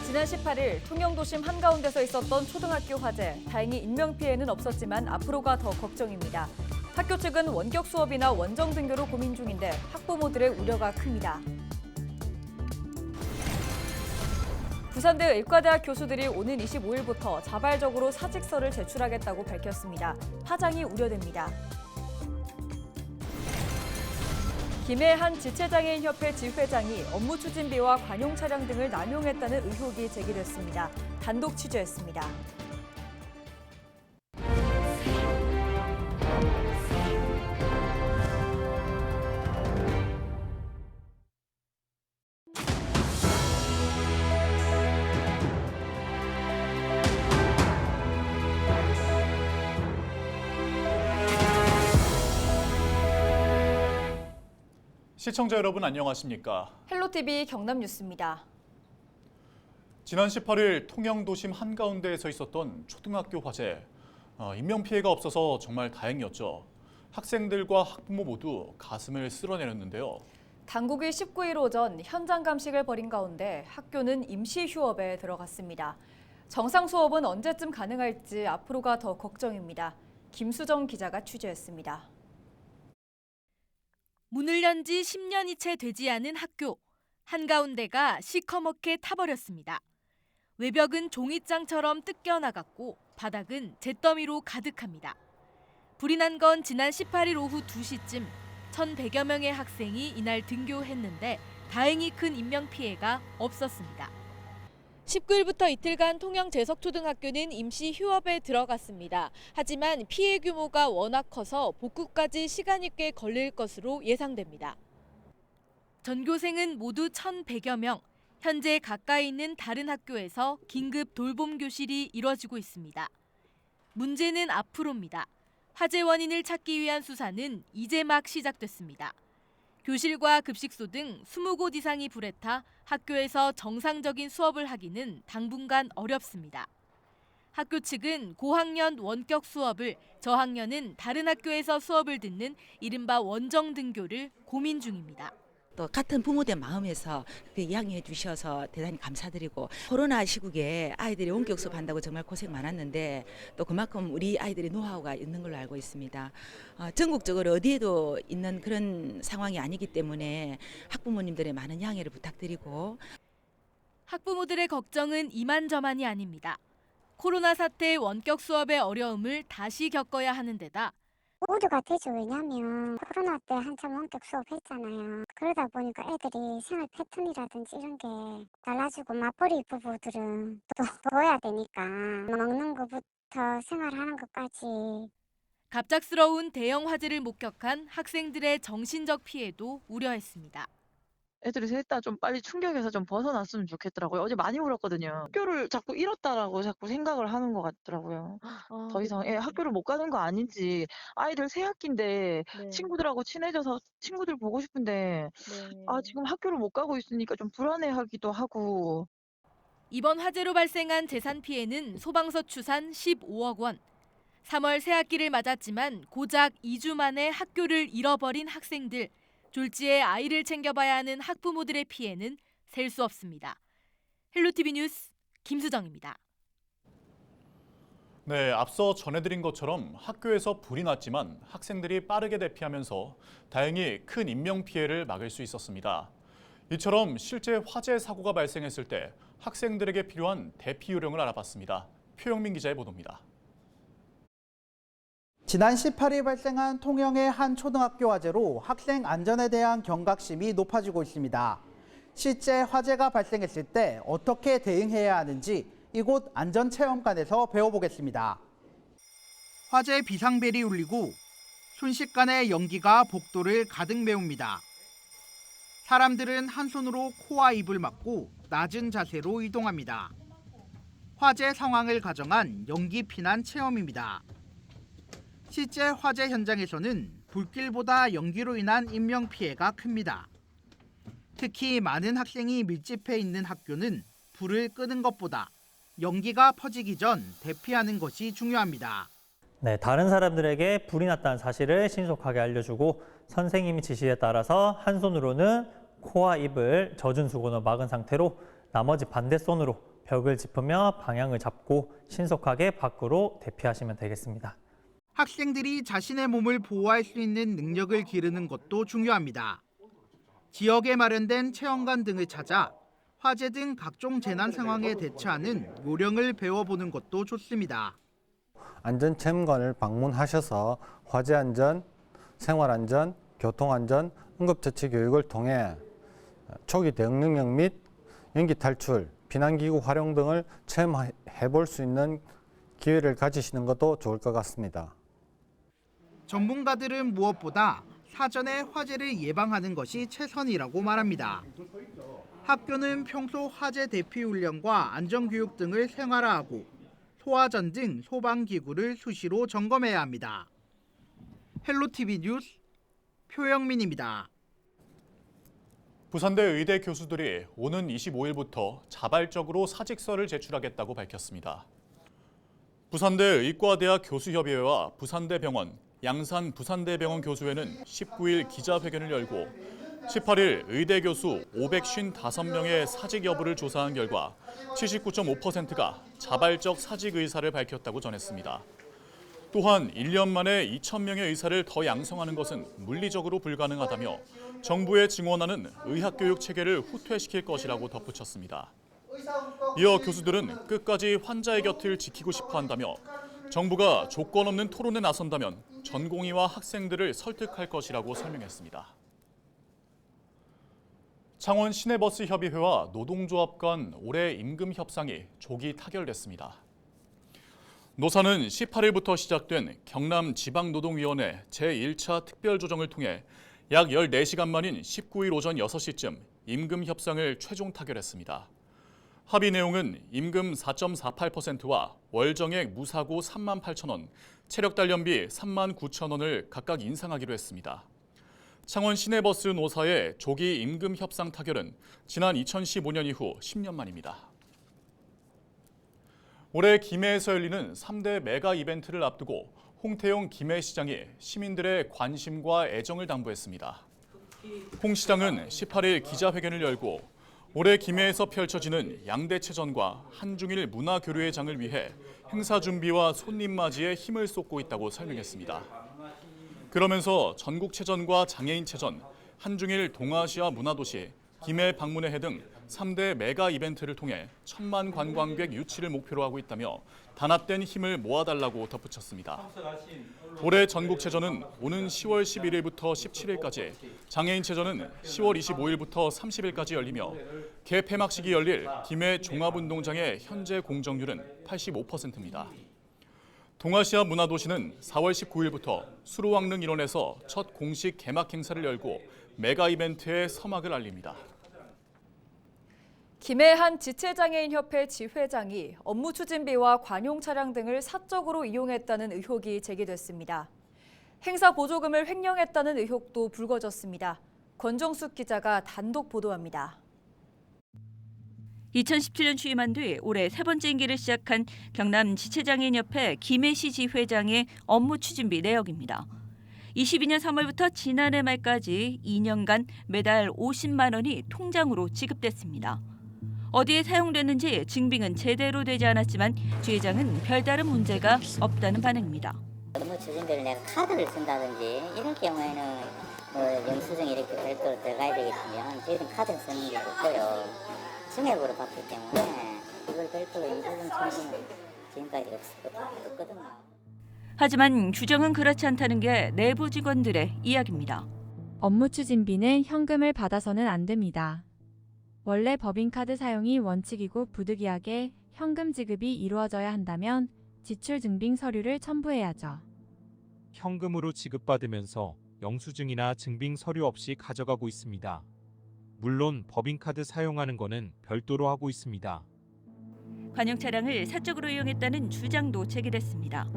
지난 18일 통영도심 한가운데서 있었던 초등학교 화재. 다행히 인명피해는 없었지만 앞으로가 더 걱정입니다. 학교 측은 원격 수업이나 원정 등교로 고민 중인데 학부모들의 우려가 큽니다. 부산대 의과대학 교수들이 오는 25일부터 자발적으로 사직서를 제출하겠다고 밝혔습니다. 파장이 우려됩니다. 김해한 지체장애인협회 지회장이 업무 추진비와 관용 차량 등을 남용했다는 의혹이 제기됐습니다. 단독 취재했습니다. 시청자 여러분 안녕하십니까? 헬로티비 경남뉴스입니다. 지난 18일 통영도심 한가운데에서 있었던 초등학교 화재. 인명피해가 없어서 정말 다행이었죠. 학생들과 학부모 모두 가슴을 쓸어내렸는데요. 당국이 19일 오전 현장 감식을 벌인 가운데 학교는 임시 휴업에 들어갔습니다. 정상 수업은 언제쯤 가능할지 앞으로가 더 걱정입니다. 김수정 기자가 취재했습니다. 문을 연 지 10년이 채 되지 않은 학교. 한가운데가 시커멓게 타버렸습니다. 외벽은 종이장처럼 뜯겨나갔고 바닥은 잿더미로 가득합니다. 불이 난 건 지난 18일 오후 2시쯤 1,100여 명의 학생이 이날 등교했는데 다행히 큰 인명피해가 없었습니다. 19일부터 이틀간 통영 재석초등학교는 임시 휴업에 들어갔습니다. 하지만 피해 규모가 워낙 커서 복구까지 시간이 꽤 걸릴 것으로 예상됩니다. 전교생은 모두 1,100여 명. 현재 가까이 있는 다른 학교에서 긴급 돌봄 교실이 이뤄지고 있습니다. 문제는 앞으로입니다. 화재 원인을 찾기 위한 수사는 이제 막 시작됐습니다. 교실과 급식소 등 20곳 이상이 불에 타 학교에서 정상적인 수업을 하기는 당분간 어렵습니다. 학교 측은 고학년 원격 수업을, 저학년은 다른 학교에서 수업을 듣는 이른바 원정 등교를 고민 중입니다. 또 같은 부모된 마음에서 이야기해 주셔서 대단히 감사드리고, 코로나 시국에 아이들이 원격 수업한다고 정말 고생 많았는데 또 그만큼 우리 아이들이 노하우가 있는 걸로 알고 있습니다. 전국적으로 어디에도 있는 그런 상황이 아니기 때문에 학부모님들의 많은 양해를 부탁드리고. 학부모들의 걱정은 이만저만이 아닙니다. 코로나 사태 원격 수업의 어려움을 다시 겪어야 하는 데다 우려가 되죠. 왜냐하면 코로나 때 한참 원격 수업했잖아요. 그러다 보니까 애들이 생활 패턴이라든지 이런 게 달라지고, 맞벌이 부부들은 또 둬야 되니까 먹는 것부터 생활하는 것까지. 갑작스러운 대형 화재를 목격한 학생들의 정신적 피해도 우려했습니다. 애들이 셋 다 좀 빨리 충격에서 좀 벗어났으면 좋겠더라고요. 어제 많이 울었거든요. 학교를 자꾸 잃었다라고 자꾸 생각을 하는 것 같더라고요. 더 이상 학교를 못 가는 거 아닌지, 아이들 새 학기인데 친구들하고 친해져서 친구들 보고 싶은데 지금 학교를 못 가고 있으니까 좀 불안해하기도 하고. 이번 화재로 발생한 재산 피해는 소방서 추산 15억 원. 3월 새학기를 맞았지만 고작 2주 만에 학교를 잃어버린 학생들. 졸지에 아이를 챙겨봐야 하는 학부모들의 피해는 셀 수 없습니다. 헬로티비 뉴스 김수정입니다. 네, 앞서 전해드린 것처럼 학교에서 불이 났지만 학생들이 빠르게 대피하면서 다행히 큰 인명피해를 막을 수 있었습니다. 이처럼 실제 화재 사고가 발생했을 때 학생들에게 필요한 대피 요령을 알아봤습니다. 표영민 기자의 보도입니다. 지난 18일 발생한 통영의 한 초등학교 화재로 학생 안전에 대한 경각심이 높아지고 있습니다. 실제 화재가 발생했을 때 어떻게 대응해야 하는지 이곳 안전체험관에서 배워보겠습니다. 화재 비상벨이 울리고 순식간에 연기가 복도를 가득 메웁니다. 사람들은 한 손으로 코와 입을 막고 낮은 자세로 이동합니다. 화재 상황을 가정한 연기 피난 체험입니다. 실제 화재 현장에서는 불길보다 연기로 인한 인명피해가 큽니다. 특히 많은 학생이 밀집해 있는 학교는 불을 끄는 것보다 연기가 퍼지기 전 대피하는 것이 중요합니다. 네, 다른 사람들에게 불이 났다는 사실을 신속하게 알려주고 선생님의 지시에 따라서 한 손으로는 코와 입을 젖은 수건으로 막은 상태로 나머지 반대 손으로 벽을 짚으며 방향을 잡고 신속하게 밖으로 대피하시면 되겠습니다. 학생들이 자신의 몸을 보호할 수 있는 능력을 기르는 것도 중요합니다. 지역에 마련된 체험관 등을 찾아 화재 등 각종 재난 상황에 대처하는 요령을 배워보는 것도 좋습니다. 안전체험관을 방문하셔서 화재안전, 생활안전, 교통안전, 응급처치 교육을 통해 초기 대응 능력 및 연기 탈출, 비난기구 활용 등을 체험해 볼 수 있는 기회를 가지시는 것도 좋을 것 같습니다. 전문가들은 무엇보다 사전에 화재를 예방하는 것이 최선이라고 말합니다. 학교는 평소 화재 대피 훈련과 안전교육 등을 생활화하고 소화전 등 소방기구를 수시로 점검해야 합니다. 헬로티비 뉴스 표영민입니다. 부산대 의대 교수들이 오는 25일부터 자발적으로 사직서를 제출하겠다고 밝혔습니다. 부산대 의과대학 교수협의회와 부산대병원, 양산 부산대병원 교수회는 19일 기자회견을 열고 18일 의대 교수 555명의 사직 여부를 조사한 결과 79.5%가 자발적 사직 의사를 밝혔다고 전했습니다. 또한 1년 만에 2,000명의 의사를 더 양성하는 것은 물리적으로 불가능하다며 정부의 증원하는 의학교육 체계를 후퇴시킬 것이라고 덧붙였습니다. 이어 교수들은 끝까지 환자의 곁을 지키고 싶어 한다며 정부가 조건 없는 토론에 나선다면 전공의와 학생들을 설득할 것이라고 설명했습니다. 창원 시내버스협의회와 노동조합 간 올해 임금 협상이 조기 타결됐습니다. 노사는 18일부터 시작된 경남지방노동위원회 제1차 특별조정을 통해 약 14시간 만인 19일 오전 6시쯤 임금 협상을 최종 타결했습니다. 합의 내용은 임금 4.48%와 월정액 무사고 3만 8천 원, 체력 단련비 3만 9천 원을 각각 인상하기로 했습니다. 창원 시내버스 노사의 조기 임금 협상 타결은 지난 2015년 이후 10년 만입니다. 올해 김해에서 열리는 3대 메가 이벤트를 앞두고 홍태용 김해시장이 시민들의 관심과 애정을 당부했습니다. 홍 시장은 18일 기자회견을 열고 올해 김해에서 펼쳐지는 양대체전과 한중일 문화교류의 장을 위해 행사 준비와 손님 맞이에 힘을 쏟고 있다고 설명했습니다. 그러면서 전국체전과 장애인체전, 한중일 동아시아 문화도시, 김해 방문회 등 3대 메가 이벤트를 통해 1,000만 관광객 유치를 목표로 하고 있다며 단합된 힘을 모아달라고 덧붙였습니다. 올해 전국체전은 오는 10월 11일부터 17일까지, 장애인체전은 10월 25일부터 30일까지 열리며 개폐막식이 열릴 김해 종합운동장의 현재 공정률은 85%입니다. 동아시아 문화도시는 4월 19일부터 수로왕릉 일원에서 첫 공식 개막 행사를 열고 메가 이벤트의 서막을 알립니다. 김해 한 지체장애인협회 지회장이 업무 추진비와 관용 차량 등을 사적으로 이용했다는 의혹이 제기됐습니다. 행사 보조금을 횡령했다는 의혹도 불거졌습니다. 권정숙 기자가 단독 보도합니다. 2017년 취임한 뒤 올해 세 번째 임기를 시작한 경남 지체장애인협회 김해시 지회장의 업무 추진비 내역입니다. 22년 3월부터 지난해 말까지 2년간 매달 50만 원이 통장으로 지급됐습니다. 어디에 사용됐는지 증빙은 제대로 되지 않았지만 지회장은 별다른 문제가 없다는 반응입니다. 업무 추진비를 내가 카드를 쓴다든지 이럴 경우에는 영수증이 이렇게 별도로 들어가야 되겠으면 저희는 카드를 쓰는 게 없고요. 증액으로 받기 때문에 이걸 별도로 영수증 청구는 지금까지 없거든요. 하지만 규정은 그렇지 않다는 게 내부 직원들의 이야기입니다. 업무 추진비는 현금을 받아서는 안 됩니다. 원래 법인카드 사용이 원칙이고 부득이하게 현금 지급이 이루어져야 한다면 지출 증빙 서류를 첨부해야죠. 현금으로 지급받으면서 영수증이나 증빙 서류 없이 가져가고 있습니다. 물론 법인카드 사용하는 거는 별도로 하고 있습니다. 관용 차량을 사적으로 이용했다는 주장도 제기됐습니다.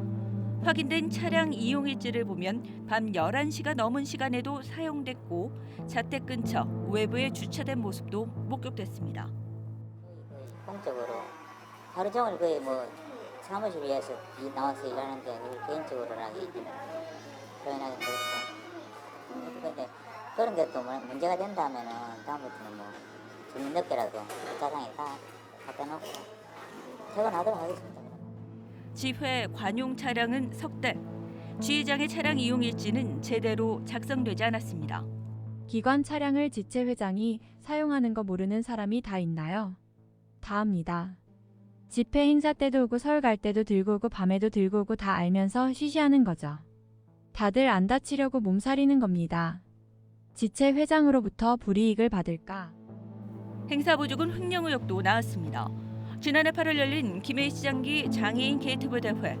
확인된 차량 이용 일지를 보면 밤 11시가 넘은 시간에도 사용됐고 자택 근처 외부에 주차된 모습도 목격됐습니다. 공적으로 하루 종일 거의 사무실 위에서 나와서 일하는데 그걸 개인적으로 하기 표현하기 그렇고. 그런데 그런 게 또 문제가 된다면은 다음부터는 뭐 주민 늦게라도 주차장에 다 갖다 놓고 퇴근하도록 하겠습니다. 지회 관용 차량은 석 대. 지회장의 차량 이용 일지는 제대로 작성되지 않았습니다. 기관 차량을 지체 회장이 사용하는 거 모르는 사람이 다 있나요? 다 압니다. 집회 행사 때도 오고 서울 갈 때도 들고 오고 밤에도 들고 오고 다 알면서 쉬쉬하는 거죠. 다들 안 다치려고 몸살이는 겁니다. 지체 회장으로부터 불이익을 받을까? 행사 부족은 횡령 의혹도 나왔습니다. 지난해 8월 열린 김해시 시장기 장애인 게이트볼 대회.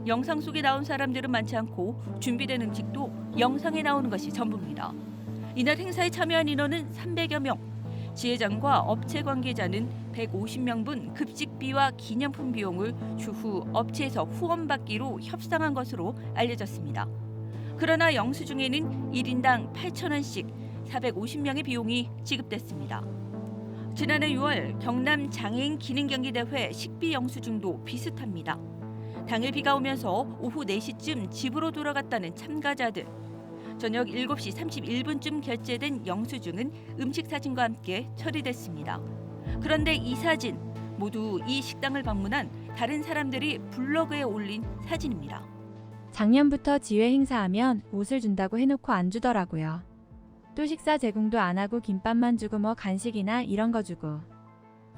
영상 속에 나온 사람들은 많지 않고 준비된 음식도 영상에 나오는 것이 전부입니다. 이날 행사에 참여한 인원은 300여 명. 지회장과 업체 관계자는 150명분 급식비와 기념품 비용을 추후 업체에서 후원받기로 협상한 것으로 알려졌습니다. 그러나 영수증에는 1인당 8,000원씩 450명의 비용이 지급됐습니다. 지난해 6월 경남 장애인 기능경기대회 식비 영수증도 비슷합니다. 당일 비가 오면서 오후 4시쯤 집으로 돌아갔다는 참가자들. 저녁 7시 31분쯤 결제된 영수증은 음식 사진과 함께 처리됐습니다. 그런데 이 사진 모두 이 식당을 방문한 다른 사람들이 블로그에 올린 사진입니다. 작년부터 지회 행사하면 옷을 준다고 해놓고 안 주더라고요. 또 식사 제공도 안 하고 김밥만 주고 뭐 간식이나 이런 거 주고.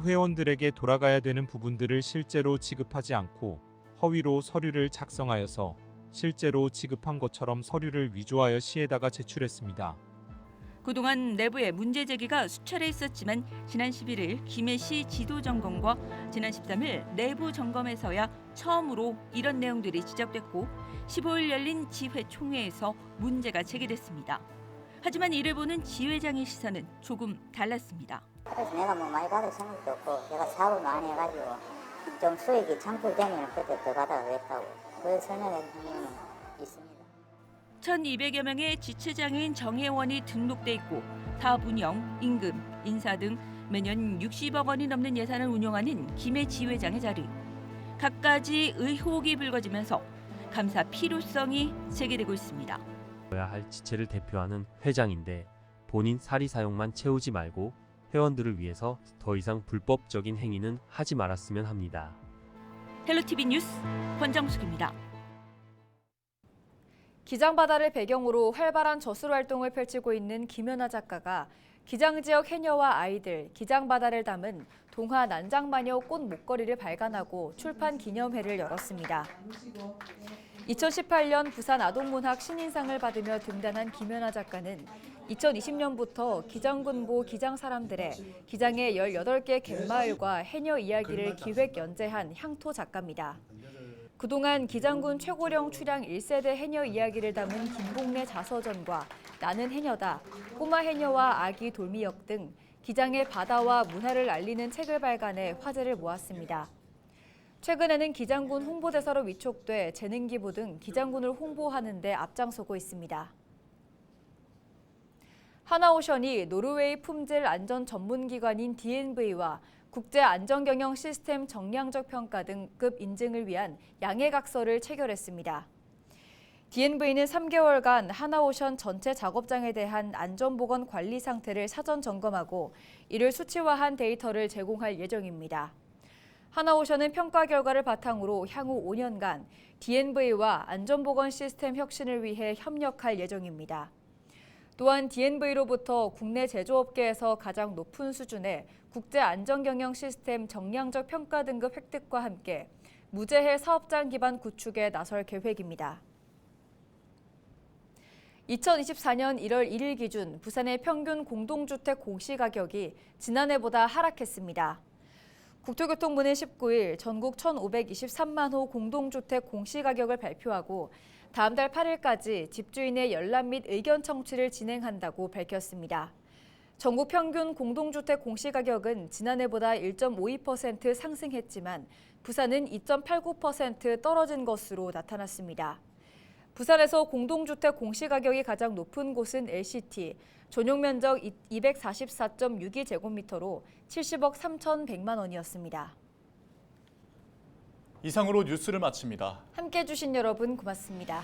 회원들에게 돌아가야 되는 부분들을 실제로 지급하지 않고 허위로 서류를 작성하여서 실제로 지급한 것처럼 서류를 위조하여 시에다가 제출했습니다. 그동안 내부에 문제 제기가 수차례 있었지만 지난 11일 김해시 지도점검과 지난 13일 내부 점검에서야 처음으로 이런 내용들이 지적됐고 15일 열린 지회 총회에서 문제가 제기됐습니다. 하지만 이를 보는 지회장의 시선은 조금 달랐습니다. 그래서 내가 뭐 많이 받을 생각도 없고 제가 사업을 많이 해가지고 좀 수익이 창출되면 그때 더 받아가겠다고 그 설명의 의미는 있습니다. 1,200여 명의 지체장애인 정회원이 등록돼 있고 사업 운영, 임금, 인사 등 매년 60억 원이 넘는 예산을 운영하는 김해 지회장의 자리. 갖가지 의혹이 불거지면서 감사 필요성이 제기되고 있습니다. 해야 할 지체를 대표하는 회장인데 본인 사리 사용만 채우지 말고 회원들을 위해서 더 이상 불법적인 행위는 하지 말았으면 합니다. 헬로티비 뉴스 권정숙입니다. 기장바다를 배경으로 활발한 저술 활동을 펼치고 있는 김연아 작가가 기장 지역 해녀와 아이들, 기장바다를 담은 동화 난장마녀 꽃 목걸이를 발간하고 출판 기념회를 열었습니다. 2018년 부산 아동문학 신인상을 받으며 등단한 김연아 작가는 2020년부터 기장군보 기장사람들의 기장의 18개 갯마을과 해녀 이야기를 기획 연재한 향토 작가입니다. 그동안 기장군 최고령 출향 1세대 해녀 이야기를 담은 김봉래 자서전과 나는 해녀다, 꼬마 해녀와 아기 돌미역 등 기장의 바다와 문화를 알리는 책을 발간해 화제를 모았습니다. 최근에는 기장군 홍보대사로 위촉돼 재능기부 등 기장군을 홍보하는 데 앞장서고 있습니다. 하나오션이 노르웨이 품질 안전 전문기관인 DNV와 국제안전경영 시스템 정량적 평가 등급 인증을 위한 양해각서를 체결했습니다. DNV는 3개월간 하나오션 전체 작업장에 대한 안전보건 관리 상태를 사전 점검하고 이를 수치화한 데이터를 제공할 예정입니다. 하나오션은 평가 결과를 바탕으로 향후 5년간 DNV와 안전보건 시스템 혁신을 위해 협력할 예정입니다. 또한 DNV로부터 국내 제조업계에서 가장 높은 수준의 국제안전경영 시스템 정량적 평가 등급 획득과 함께 무제해 사업장 기반 구축에 나설 계획입니다. 2024년 1월 1일 기준 부산의 평균 공동주택 공시가격이 지난해보다 하락했습니다. 국토교통부는 19일 전국 1,523만 호 공동주택 공시가격을 발표하고 다음 달 8일까지 집주인의 열람 및 의견 청취를 진행한다고 밝혔습니다. 전국 평균 공동주택 공시가격은 지난해보다 1.52% 상승했지만 부산은 2.89% 떨어진 것으로 나타났습니다. 부산에서 공동주택 공시가격이 가장 높은 곳은 LCT, 전용면적 244.62제곱미터로 70억 3,100만 원이었습니다. 이상으로 뉴스를 마칩니다. 함께해 주신 여러분 고맙습니다.